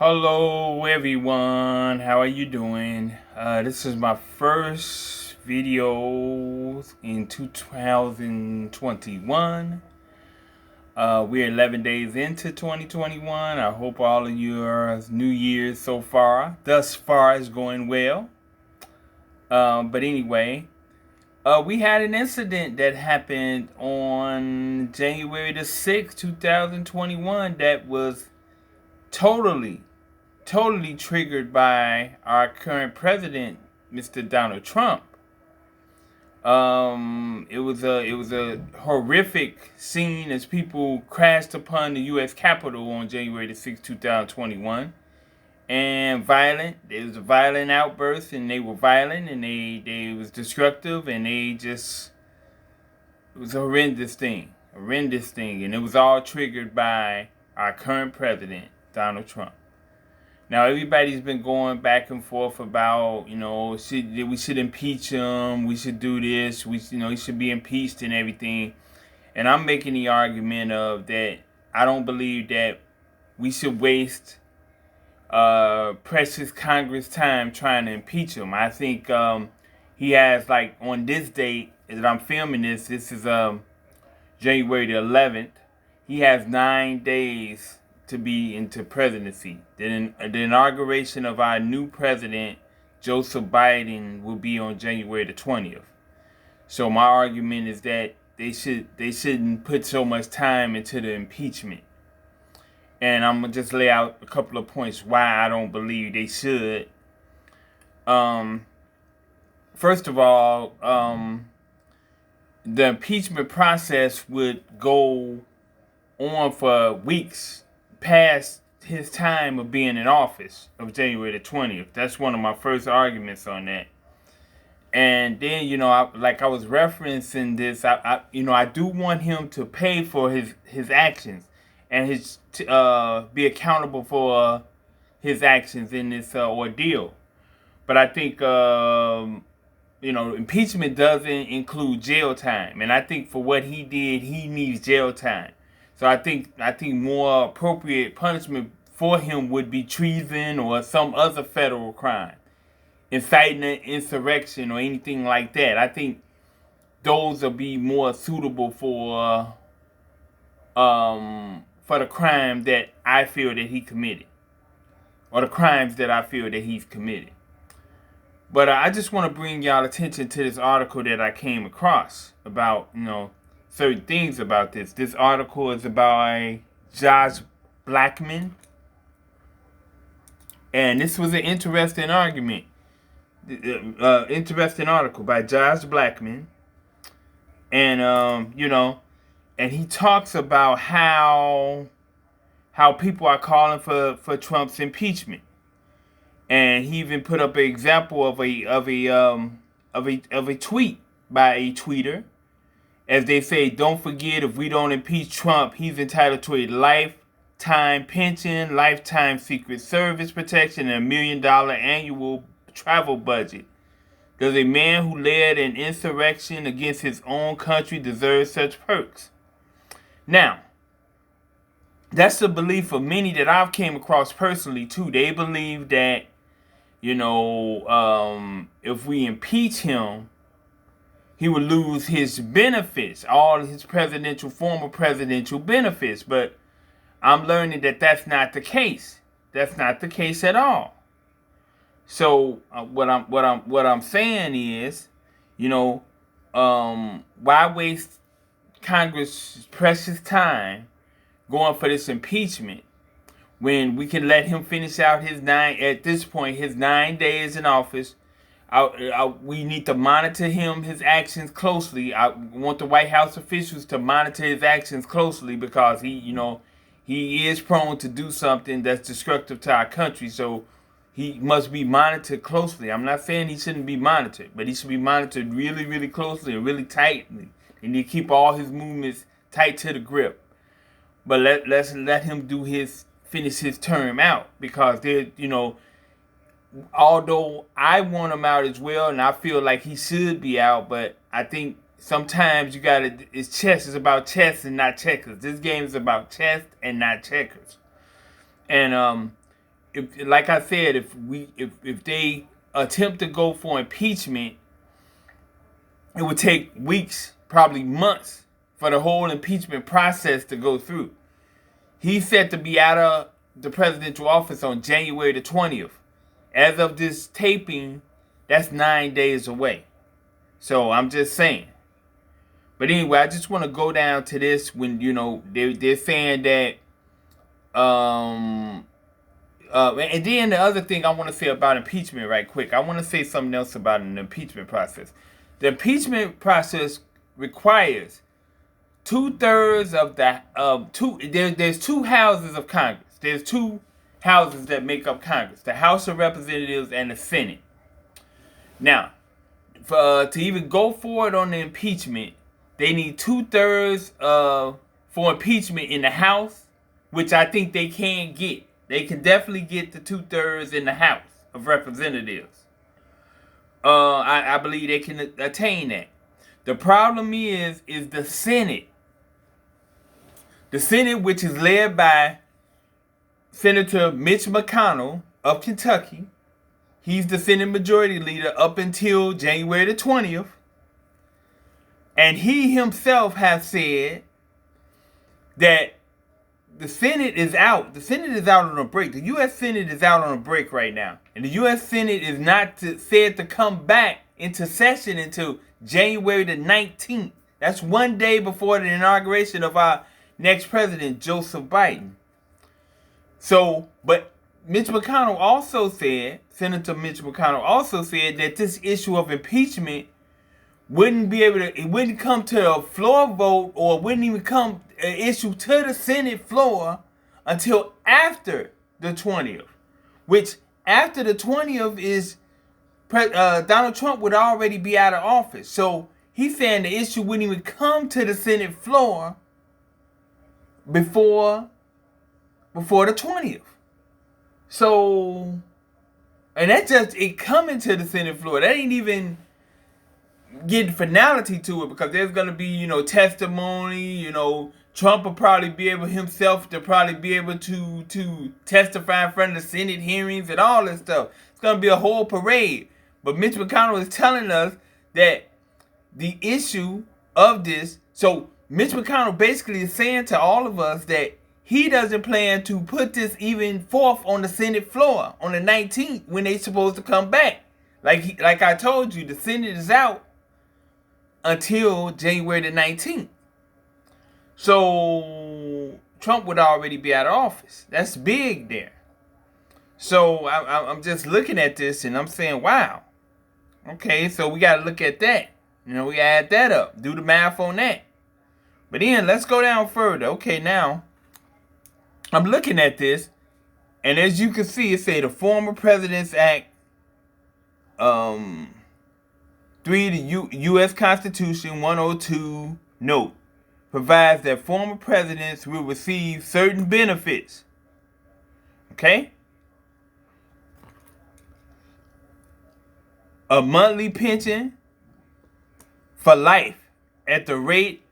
Hello everyone, how are you doing? This is my first video in 2021. We're 11 days into 2021. I hope all of your New Year's thus far is going well. But anyway, we had an incident that happened on January the 6th, 2021 that was totally triggered by our current president, Mr. Donald Trump. It was a horrific scene as people crashed upon the U.S. Capitol on January the 6th, 2021, and violent. It was a violent outburst, and they were violent, and they was destructive, and it was a horrendous thing, and it was all triggered by our current president, Donald Trump. Now everybody's been going back and forth about, we should impeach him, we should do this, he should be impeached and everything. And I'm making the argument of that I don't believe that we should waste precious Congress time trying to impeach him. I think he has, like, on this date that I'm filming this is January the 11th. He has 9 days to be into presidency. Then the inauguration of our new president, Joseph Biden, will be on January the 20th. So my argument is that they shouldn't put so much time into the impeachment. And I'm gonna just lay out a couple of points why I don't believe they should. First of all, the impeachment process would go on for weeks past his time of being in office of January the 20th. That's one of my first arguments on that. And then, I was referencing this, I do want him to pay for his actions and be accountable for his actions in this ordeal. But I think impeachment doesn't include jail time, and I think for what he did, he needs jail time. So I think more appropriate punishment for him would be treason or some other federal crime, inciting an insurrection or anything like that. I think those will be more suitable for the crime that I feel that he committed, or the crimes that I feel that he's committed. But I just want to bring y'all attention to this article that I came across about, certain things about this. This article is by Josh Blackman. And this was an interesting argument. Interesting article by Josh Blackman. And, and he talks about how people are calling for Trump's impeachment. And he even put up an example of a tweet by a tweeter. As they say, don't forget, if we don't impeach Trump, he's entitled to a lifetime pension, lifetime Secret Service protection, and $1 million annual travel budget. Does a man who led an insurrection against his own country deserve such perks? Now, that's the belief of many that I've came across personally too. They believe that, if we impeach him, he would lose his benefits, all his former presidential benefits. But I'm learning that that's not the case. That's not the case at all. So what I'm saying is, why waste Congress' precious time going for this impeachment when we can let him finish out his 9 days in office? We need to monitor his actions closely. I want the White House officials to monitor his actions closely because he is prone to do something that's destructive to our country. So he must be monitored closely. I'm not saying he shouldn't be monitored, but he should be monitored really, really closely and really tightly. And you keep all his movements tight to the grip. But let's let him finish his term out, because although I want him out as well, and I feel like he should be out, but I think sometimes it's chess. It's about chess and not checkers. This game is about chess and not checkers. And like I said, if they attempt to go for impeachment, it would take weeks, probably months, for the whole impeachment process to go through. He's set to be out of the presidential office on January the 20th. As of this taping, that's 9 days away. So I'm just saying. But anyway, I just want to go down to this when, they're saying that, and then the other thing I want to say about impeachment right quick. I want to say something else about an impeachment process. The impeachment process requires 2/3 there's two houses of Congress. There's two houses that make up Congress, the House of Representatives and the Senate. Now, to even go forward on the impeachment, they need 2/3 for impeachment in the House, which I think they can get. They can definitely get the 2/3 in the House of Representatives. I believe they can attain that. The problem is the Senate. The Senate, which is led by Senator Mitch McConnell of Kentucky. He's the Senate Majority Leader up until January the 20th. And he himself has said that the Senate is out. The Senate is out on a break. The U.S. Senate is out on a break right now. And the U.S. Senate is not said to come back into session until January the 19th. That's one day before the inauguration of our next president, Joseph Biden. So, but Mitch McConnell also said, Senator Mitch McConnell also said that this issue of impeachment it wouldn't come to a floor vote, or wouldn't even come an issue to the Senate floor until after the 20th. Which, after the 20th is, Donald Trump would already be out of office. So, he's saying the issue wouldn't even come to the Senate floor before the 20th. So, and that's just it coming to the Senate floor. That ain't even getting finality to it, because there's gonna be, testimony. Trump will probably be able himself to to testify in front of the Senate hearings and all this stuff. It's gonna be a whole parade. But Mitch McConnell is telling us that the issue of this. So Mitch McConnell basically is saying to all of us that he doesn't plan to put this even forth on the Senate floor on the 19th when they're supposed to come back. Like I told you, the Senate is out until January the 19th. So Trump would already be out of office. That's big there. So I'm just looking at this and I'm saying, wow. Okay, so we got to look at that. We add that up. Do the math on that. But then let's go down further. Okay, now I'm looking at this, and as you can see, it say the Former President's Act 3, the U.S. Constitution 102 note provides that former presidents will receive certain benefits. Okay? A monthly pension for life at the rate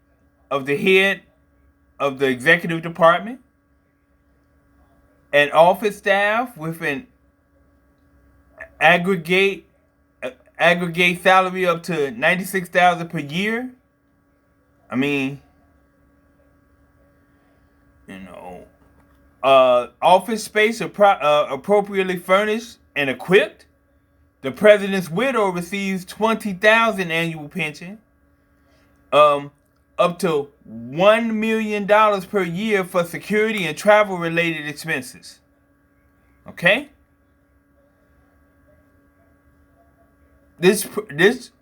of the head of the executive department, and office staff with an aggregate salary up to $96,000 per year. I mean, office space appropriately furnished and equipped. The president's widow receives $20,000 annual pension. Up to $1 million per year for security and travel related expenses. Okay? This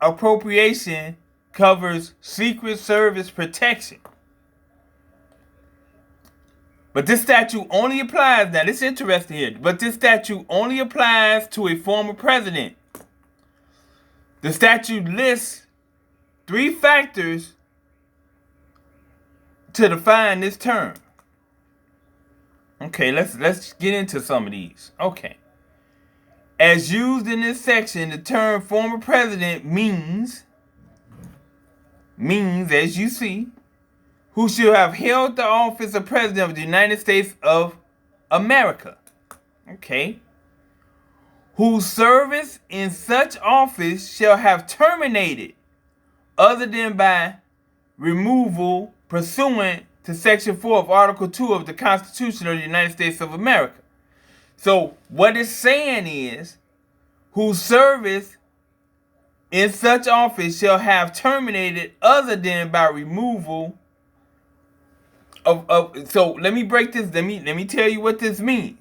appropriation covers Secret Service protection. But this statute only applies, now this is interesting here, but this statute only applies to a former president. The statute lists 3 factors to define this term. Okay, let's get into some of these. Okay. As used in this section, the term former president means, as you see, who should have held the office of President of the United States of America. Okay. Whose service in such office shall have terminated, other than by removal pursuant to Section 4 of Article 2 of the Constitution of the United States of America. So what it's saying is, whose service in such office shall have terminated other than by removal of so let me break this, let me tell you what this means.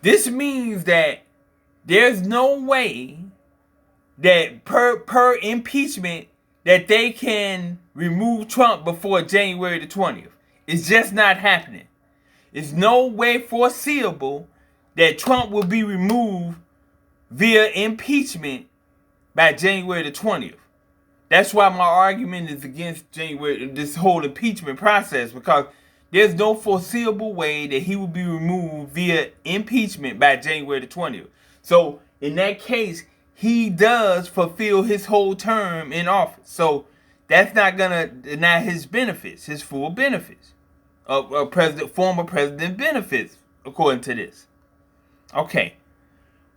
This means that there's no way that per impeachment that they can remove Trump before January the 20th. It's just not happening. It's no way foreseeable that Trump will be removed via impeachment by January the 20th. That's why my argument is against this whole impeachment process, because there's no foreseeable way that he will be removed via impeachment by January the 20th. So in that case, he does fulfill his whole term in office. So that's not gonna deny his benefits, his full benefits, former president benefits, according to this. Okay,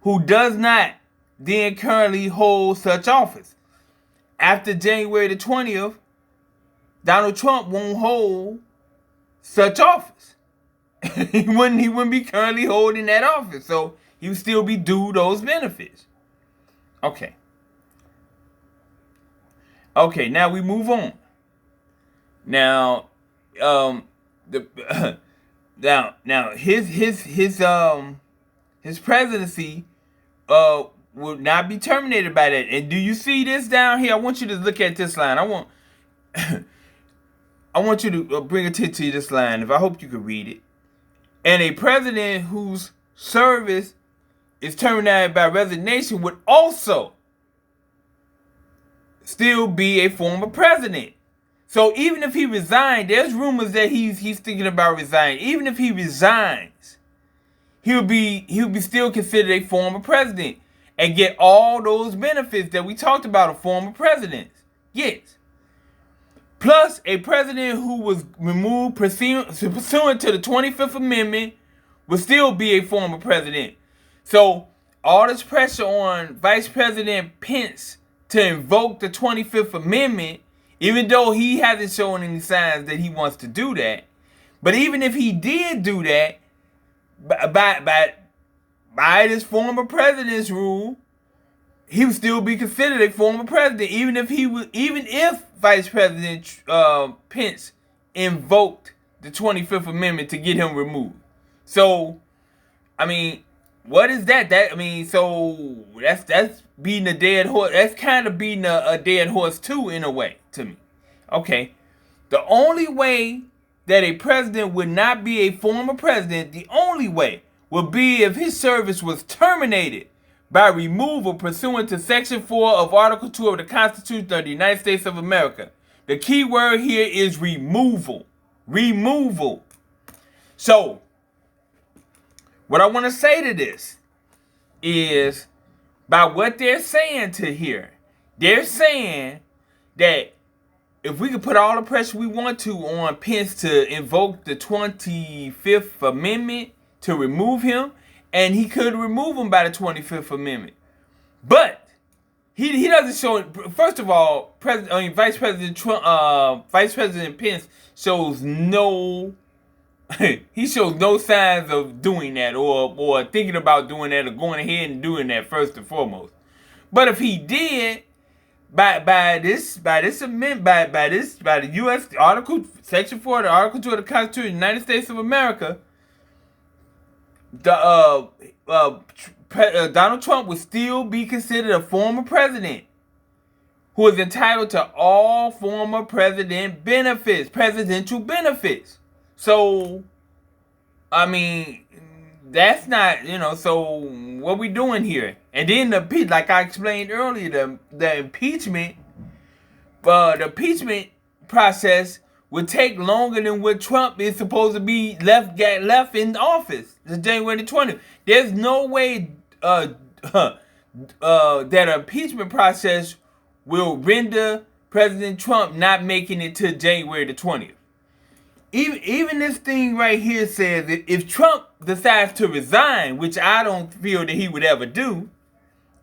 who does not then currently hold such office. After January the 20th, Donald Trump won't hold such office. he wouldn't be currently holding that office, so he would still be due those benefits. Okay. Okay, now we move on. Now, his presidency will not be terminated by that. And do you see this down here? I want you to look at this line. I want you to bring attention to this line. I hope you can read it. And a president whose service is terminated by resignation would also still be a former president. So even if he resigned, there's rumors that he's thinking about resigning. Even if he resigns, he'll be still considered a former president and get all those benefits that we talked about a former president gets. Plus, a president who was removed pursuant to the 25th Amendment will still be a former president. So all this pressure on Vice President Pence to invoke the 25th Amendment, even though he hasn't shown any signs that he wants to do that, but even if he did do that, by this former president's rule, he would still be considered a former president, even if Vice President Pence invoked the 25th Amendment to get him removed. So, I mean, what is that? So that's beating a dead horse. That's kind of beating a dead horse too, in a way, to me. Okay, the only way that a president would not be a former president, the only way would be if his service was terminated by removal pursuant to Section 4 of Article 2 of the Constitution of the United States of America. The key word here is removal. Removal. So, what I want to say to this is, by what they're saying to here, they're saying that if we could put all the pressure we want to on Pence to invoke the 25th Amendment to remove him, and he could remove him by the 25th Amendment. But he doesn't show it. First of all, Vice President Pence shows no he shows no signs of doing that or thinking about doing that or going ahead and doing that first and foremost. But if he did, by the U.S. Article Section 4 of the Article 2 of the Constitution of the United States of America, Donald Trump would still be considered a former president who is entitled to all former presidential benefits. So, I mean, that's not, so what we doing here? And then like I explained earlier, the impeachment process would take longer than what Trump is supposed to be left in office, the January 20th. There's no way that an impeachment process will render President Trump not making it to January the 20th. even this thing right here says that if Trump decides to resign, which I don't feel that he would ever do,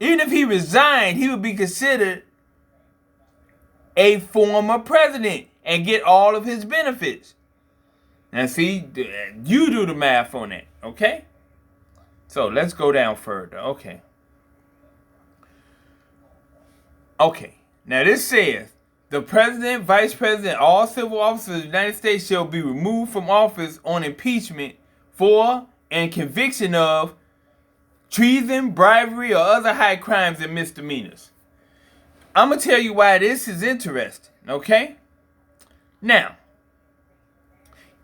even if he resigned, he would be considered a former president and get all of his benefits. Now see, you do the math on that, okay? So let's go down further, okay. Okay, now this says, the president, vice president, all civil officers of the United States shall be removed from office on impeachment for and conviction of treason, bribery, or other high crimes and misdemeanors. I'm going to tell you why this is interesting, okay? Now,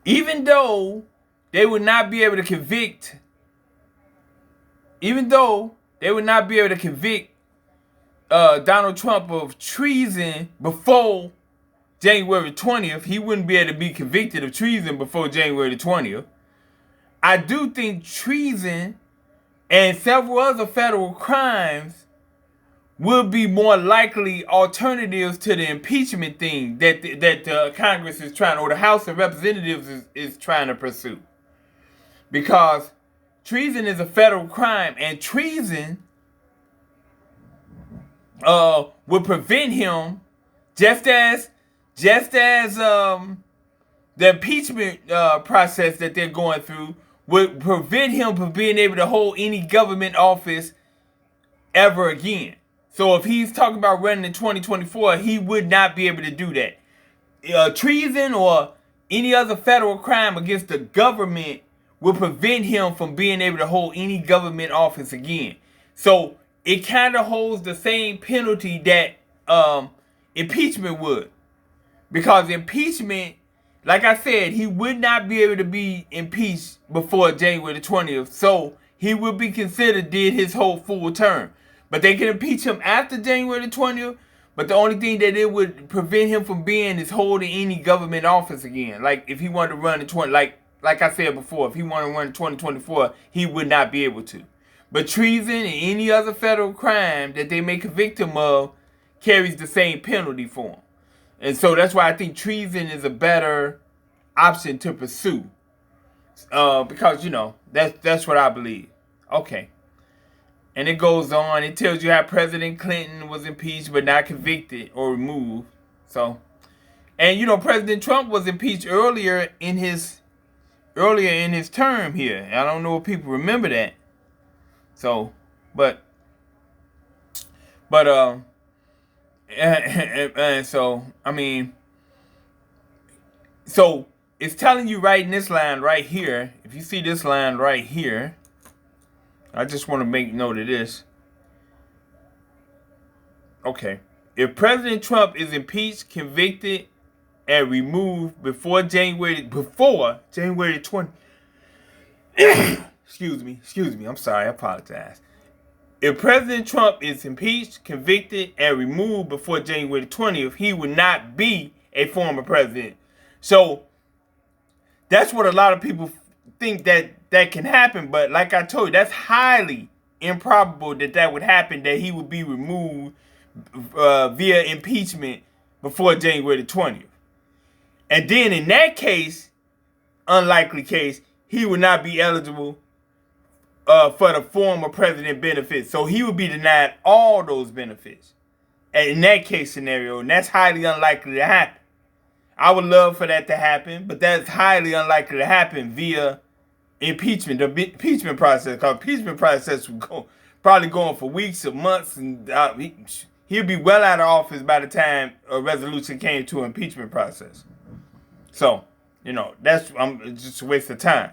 even though they would not be able to convict, Donald Trump of treason before January 20th, he wouldn't be able to be convicted of treason before January 20th. I do think treason and several other federal crimes will be more likely alternatives to the impeachment thing that Congress is trying, or the House of Representatives is trying to pursue. Because treason is a federal crime, and treason would prevent him, just as the impeachment process that they're going through would prevent him from being able to hold any government office ever again. So if he's talking about running in 2024, he would not be able to do that. Treason or any other federal crime against the government will prevent him from being able to hold any government office again. So it kind of holds the same penalty that impeachment would. Because impeachment, like I said, he would not be able to be impeached before January 20th. So he would be considered did his whole full term. But they can impeach him after January 20th. But the only thing that it would prevent him from being is holding any government office again. Like if he wanted to run in like I said before, if he wanted to run in 2024, he would not be able to. But treason and any other federal crime that they may convict him of carries the same penalty for him. And so that's why I think treason is a better option to pursue. Because, that's what I believe. Okay. And it goes on. It tells you how President Clinton was impeached but not convicted or removed. So, and President Trump was impeached earlier in his term here. I don't know if people remember that. So, so it's telling you right in this line right here. If you see this line right here, I just want to make note of this. Okay. If President Trump is impeached, convicted, and removed before January 20. Excuse me. I'm sorry. I apologize. If President Trump is impeached, convicted, and removed before January 20th, he would not be a former president. So that's what a lot of people think that can happen. But like I told you, that's highly improbable that would happen, that he would be removed via impeachment before January 20th. And then in that case, unlikely case, he would not be eligible for the former president benefits. So he would be denied all those benefits. And in that case scenario, and that's highly unlikely to happen. I would love for that to happen, but that's highly unlikely to happen via impeachment, the impeachment process. Because impeachment process would probably going for weeks or months, and he'll be well out of office by the time a resolution came to an impeachment process. So, that's just a waste of time.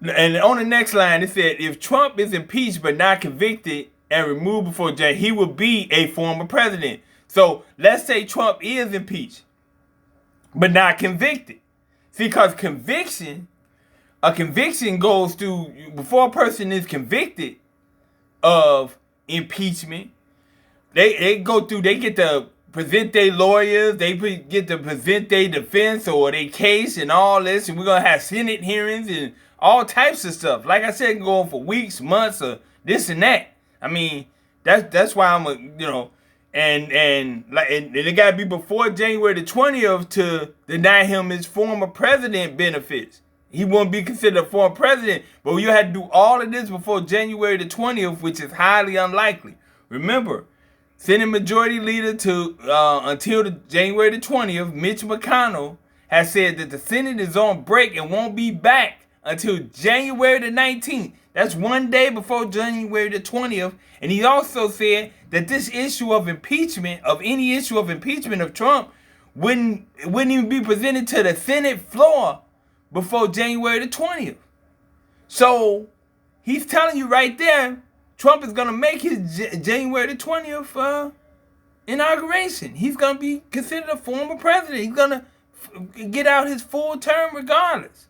And on the next line, it said, if Trump is impeached but not convicted and removed before January, he will be a former president. So let's say Trump is impeached but not convicted. See, because a conviction goes through, before a person is convicted of impeachment, they go through, they get to present their lawyers, they get to present their defense or their case and all this, and we're going to have Senate hearings and all types of stuff. Like I said, it can go on for weeks, months, or this and that. I mean, that's why and it got to be before January the 20th to deny him his former president benefits. He won't be considered a former president, but you had to do all of this before January the 20th, which is highly unlikely. Remember, Senate Majority Leader to until January the 20th, Mitch McConnell has said that the Senate is on break and won't be back until January the 19th. That's one day before January the 20th. And he also said that this issue of impeachment, of any issue of impeachment of Trump, wouldn't even be presented to the Senate floor before January the 20th. So he's telling you right there, Trump is going to make his January the 20th inauguration. He's going to be considered a former president. He's going to get out his full term regardless.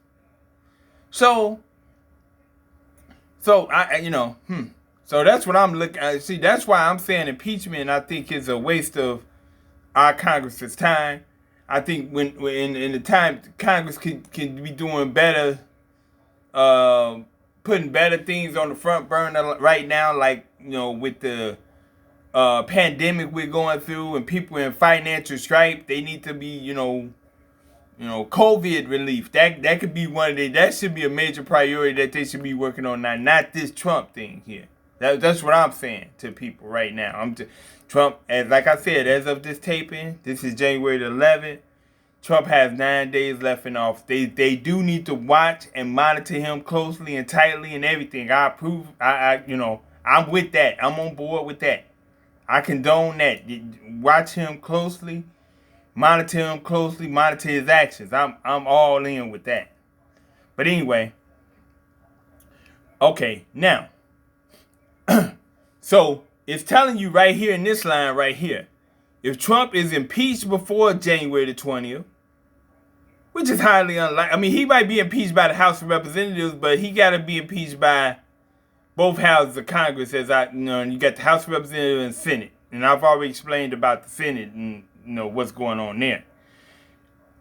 So So that's what I'm looking at. See, that's why I'm saying impeachment, I think, is a waste of our Congress's time. I think when in the time Congress can be doing better, putting better things on the front burner right now, like, with the pandemic we're going through and people in financial strife, they need to be, COVID relief. That could be that should be a major priority that they should be working on now, not this Trump thing here. That's what I'm saying to people right now. Trump, like I said, as of this taping, this is January the 11th. Trump has 9 days left in office. They do need to watch and monitor him closely and tightly and everything. I approve. I'm with that. I'm on board with that. I condone that. Watch him closely. Monitor him closely, monitor his actions. I'm all in with that. But anyway, okay, now, so it's telling you right here in this line right here, if Trump is impeached before January the 20th, which is highly unlikely. I mean, he might be impeached by the House of Representatives, but he got to be impeached by both houses of Congress, and you got the House of Representatives and Senate. And I've already explained about the Senate and what's going on there.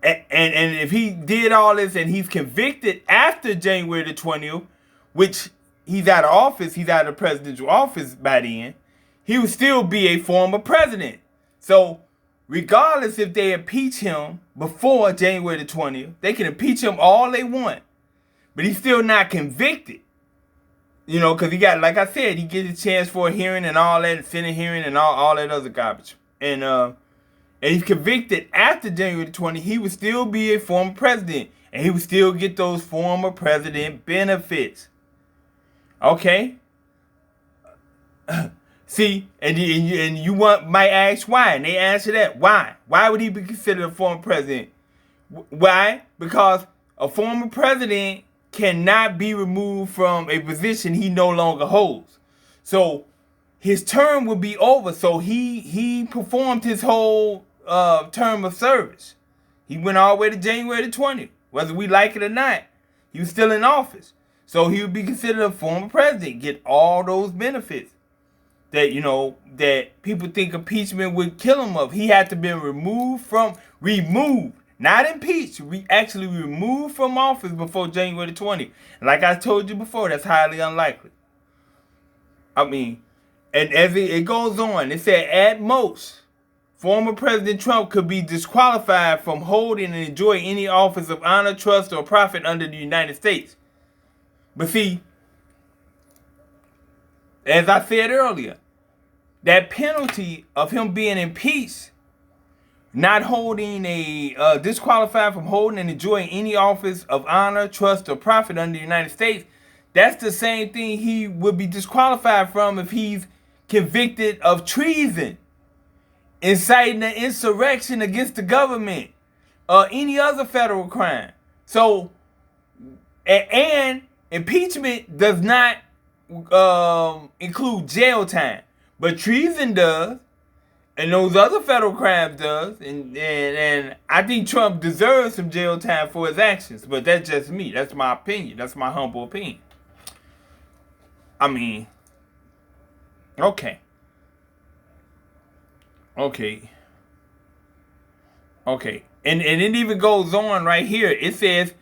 And if he did all this and he's convicted after January the 20th, which he's out of office, he's out of the presidential office by then, he would still be a former president. So regardless if they impeach him before January the 20th, they can impeach him all they want, but he's still not convicted. Because he got, like I said, he gets a chance for a hearing and all that, Senate hearing and all that other garbage. And he's convicted after January 20, he would still be a former president. And he would still get those former president benefits. Okay? See, and you might ask why. And they answer that. Why? Why would he be considered a former president? Why? Because a former president cannot be removed from a position he no longer holds. So his term would be over. So he performed his whole term of service. He went all the way to January the 20th. Whether we like it or not, he was still in office. So he would be considered a former president, get all those benefits that, that people think impeachment would kill him of. He had to be removed, not impeached, actually removed from office before January the 20th. And like I told you before, that's highly unlikely. I mean, and as it goes on, it said at most, former President Trump could be disqualified from holding and enjoying any office of honor, trust, or profit under the United States. But see, as I said earlier, that penalty of him being impeached, not holding disqualified from holding and enjoying any office of honor, trust, or profit under the United States, that's the same thing he would be disqualified from if he's convicted of treason, inciting an insurrection against the government, or any other federal crime. So, and impeachment does not include jail time, but treason does, and those other federal crimes does, and I think Trump deserves some jail time for his actions, but that's just me. That's my opinion. That's my humble opinion. I mean, okay. And it even goes on right here. It says,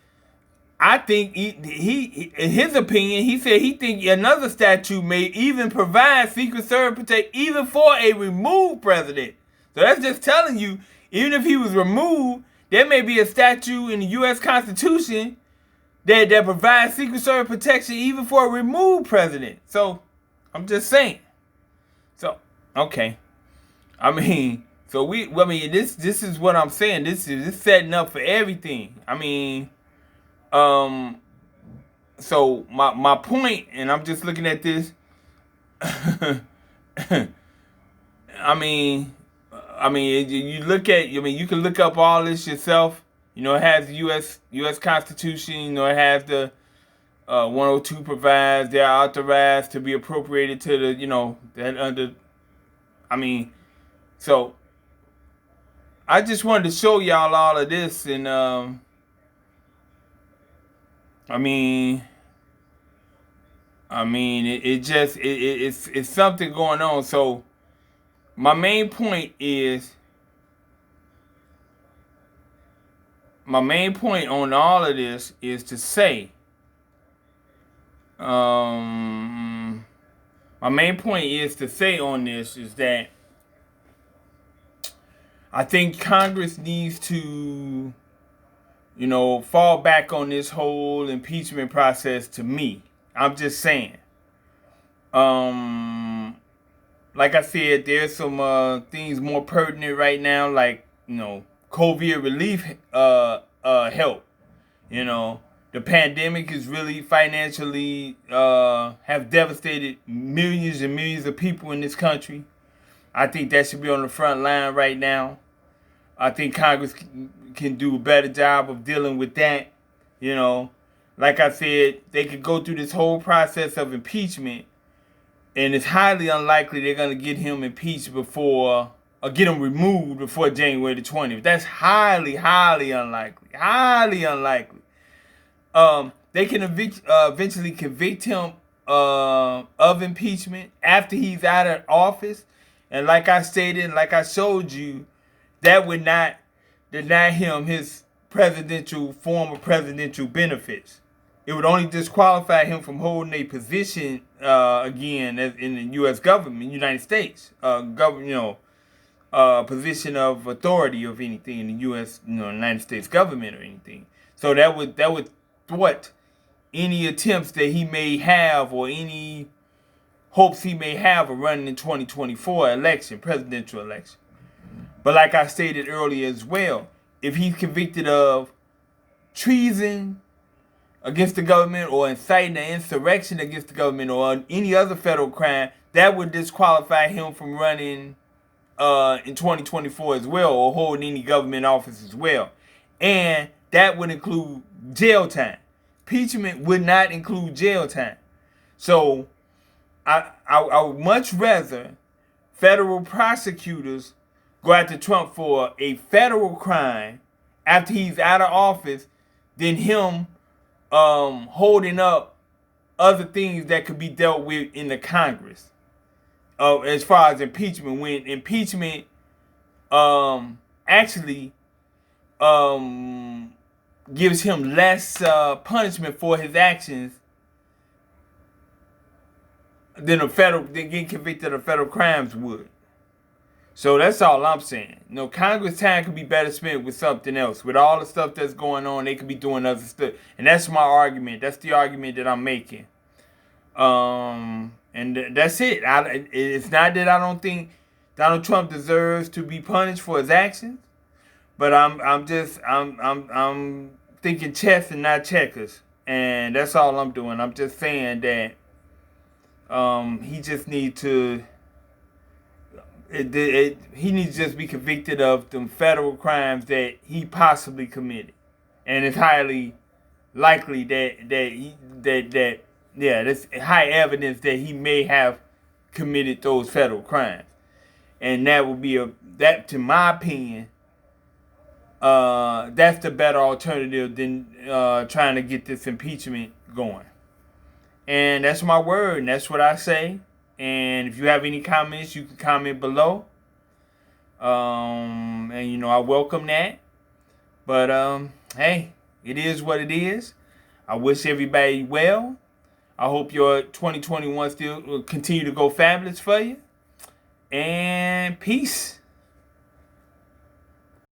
I think he in his opinion, he said he think another statute may even provide Secret Service protection even for a removed president. So that's just telling you, even if he was removed, there may be a statute in the U.S. Constitution that provides Secret Service protection even for a removed president. So I'm just saying. So okay, I mean, this is what I'm saying. This is setting up for everything. I mean. So my point, and I'm just looking at this. I mean, you look at. I mean, you can look up all this yourself. You know, it has the U.S. Constitution. You know, it has the 102 provides they are authorized to be appropriated to the, you know, that under. I mean, so I just wanted to show y'all all of this, and I mean, it's something going on. So my main point on all of this is to say, my main point is to say on this is that I think Congress needs to, you know, fall back on this whole impeachment process. To me, I'm just saying. Like I said, there's some things more pertinent right now, like, you know, COVID relief help. You know, the pandemic is really financially have devastated millions and millions of people in this country. I think that should be on the front line right now. I think Congress can do a better job of dealing with that. You know, like I said, they could go through this whole process of impeachment, and it's highly unlikely they're going to get him impeached before, or get him removed before January the 20th. That's highly, highly unlikely. Highly unlikely. They can eventually convict him of impeachment after he's out of office. And like I stated, like I showed you, that would not deny him his former presidential benefits. It would only disqualify him from holding a position again as in the U.S. government, United States, position of authority of anything in the U.S., United States government or anything. So that would thwart any attempts that he may have or any hopes he may have of running in 2024 presidential election. But like I stated earlier as well, if he's convicted of treason against the government or inciting an insurrection against the government or any other federal crime, that would disqualify him from running in 2024 as well, or holding any government office as well. And that would include jail time. Impeachment would not include jail time. So I would much rather federal prosecutors go after Trump for a federal crime after he's out of office than him holding up other things that could be dealt with in the Congress. As far as impeachment, when impeachment actually gives him less punishment for his actions than getting convicted of federal crimes would. So that's all I'm saying. Congress time could be better spent with something else. With all the stuff that's going on, they could be doing other stuff. And that's my argument. That's the argument that I'm making. And that's it. It's not that I don't think Donald Trump deserves to be punished for his actions, but I'm thinking chess and not checkers, and that's all I'm doing. I'm just saying that he just needs to. He needs to just be convicted of the federal crimes that he possibly committed, and it's highly likely that there's high evidence that he may have committed those federal crimes, and that would be that, to my opinion, that's the better alternative than trying to get this impeachment going. And that's my word, and that's what I say. And if you have any comments, you can comment below. And I welcome that. But hey, it is what it is. I wish everybody well. I hope your 2021 still will continue to go fabulous for you. And peace.